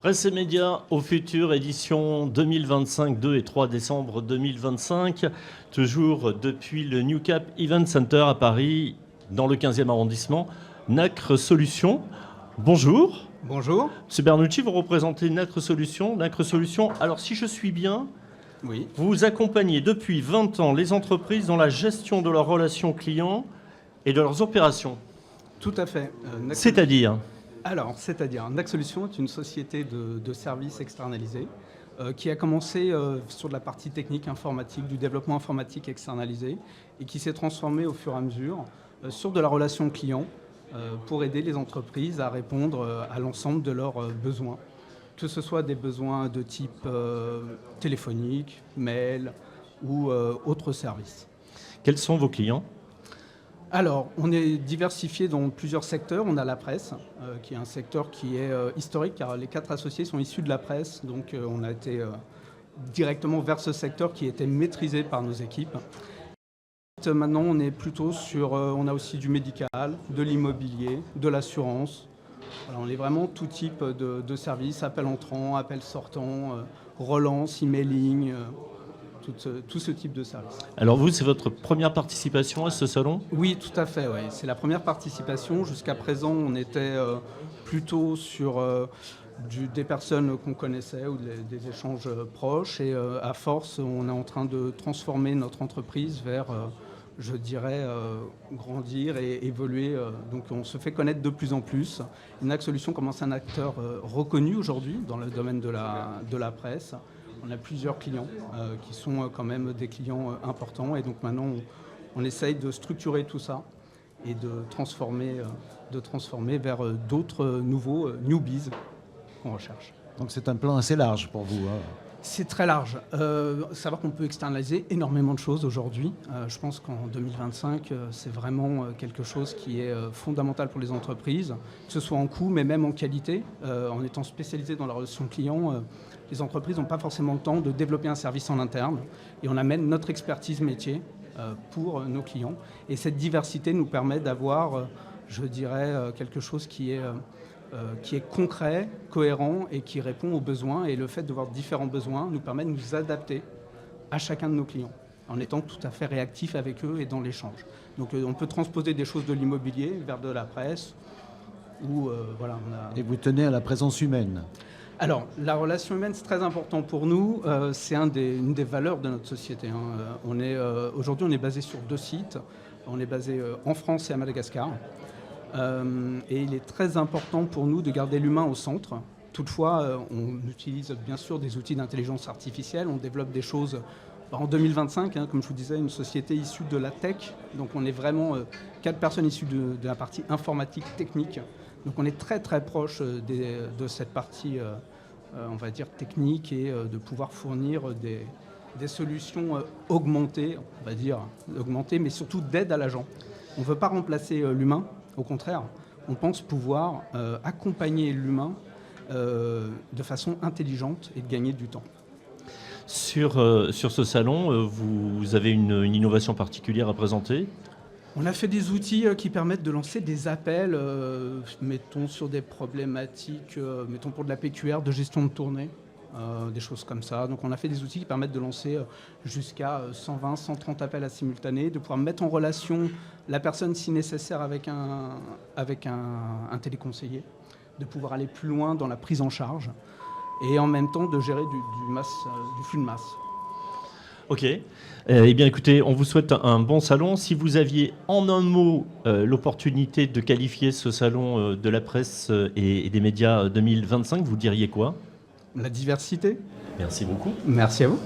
Presse et médias au futur, édition 2025, 2 et 3 décembre 2025, toujours depuis le New Cap Event Center à Paris, dans le 15e arrondissement. Nacre Solutions, bonjour. Bonjour. Monsieur Bernucci, vous représentez Nacre Solutions. Nacre Solutions, alors si je suis bien, Oui. vous accompagnez depuis 20 ans les entreprises dans la gestion de leurs relations clients et de leurs opérations. Tout à fait. C'est-à-dire Nacre Solutions est une société de services externalisés qui a commencé sur de la partie technique informatique, du développement informatique externalisé et qui s'est transformée au fur et à mesure sur de la relation client pour aider les entreprises à répondre à l'ensemble de leurs besoins, que ce soit des besoins de type téléphonique, mail ou autres services. Quels sont vos clients ? Alors, on est diversifié dans plusieurs secteurs. On a la presse, qui est un secteur qui est historique, car les 4 associés sont issus de la presse. Donc, on a été directement vers ce secteur qui était maîtrisé par nos équipes. Maintenant, on est plutôt sur... on a aussi du médical, de l'immobilier, de l'assurance. Voilà, on est vraiment tout type de services, appel entrant, appel sortant, relance, emailing... Tout ce type de service. Alors vous, c'est votre première participation à ce salon ? Oui, tout à fait. Oui. C'est la première participation. Jusqu'à présent, on était plutôt sur des personnes qu'on connaissait ou des échanges proches. Et à force, on est en train de transformer notre entreprise vers, grandir et évoluer. Donc on se fait connaître de plus en plus. Nacre Solutions commence un acteur reconnu aujourd'hui dans le domaine de la presse. On a plusieurs clients qui sont quand même des clients importants et donc maintenant on essaye de structurer tout ça et de transformer vers d'autres nouveaux newbies qu'on recherche. Donc c'est un plan assez large pour vous. C'est très large. Savoir qu'on peut externaliser énormément de choses aujourd'hui. Je pense qu'en 2025, c'est vraiment quelque chose qui est fondamental pour les entreprises, que ce soit en coût, mais même en qualité. En étant spécialisé dans la relation client, les entreprises n'ont pas forcément le temps de développer un service en interne. Et on amène notre expertise métier pour nos clients. Et cette diversité nous permet d'avoir, quelque chose qui est concret, cohérent et qui répond aux besoins. Et le fait de voir différents besoins nous permet de nous adapter à chacun de nos clients en étant tout à fait réactif avec eux et dans l'échange. Donc on peut transposer des choses de l'immobilier vers de la presse. Et vous tenez à la présence humaine. Alors, la relation humaine, c'est très important pour nous. C'est une des valeurs de notre société. Aujourd'hui, on est basé sur 2 sites. On est basé en France et à Madagascar. Et il est très important pour nous de garder l'humain au centre. Toutefois, on utilise bien sûr des outils d'intelligence artificielle. On développe des choses en 2025, comme je vous disais, une société issue de la tech. Donc on est vraiment 4 personnes issues de la partie informatique technique. Donc on est très très proche de cette partie, technique et de pouvoir fournir des solutions augmentées, mais surtout d'aide à l'agent. On ne veut pas remplacer l'humain. Au contraire, on pense pouvoir accompagner l'humain de façon intelligente et de gagner du temps. Sur ce salon, vous avez une innovation particulière à présenter ? On a fait des outils qui permettent de lancer des appels, mettons sur des problématiques, mettons pour de la PQR, de gestion de tournée, des choses comme ça. Donc on a fait des outils qui permettent de lancer jusqu'à 120, 130 appels à simultané, de pouvoir mettre en relation la personne si nécessaire avec un téléconseiller, de pouvoir aller plus loin dans la prise en charge et en même temps de gérer du flux de masse. Ok. Eh bien écoutez, on vous souhaite un bon salon. Si vous aviez en un mot l'opportunité de qualifier ce salon de la presse et des médias 2025, vous diriez quoi ? La diversité. Merci beaucoup. Merci à vous.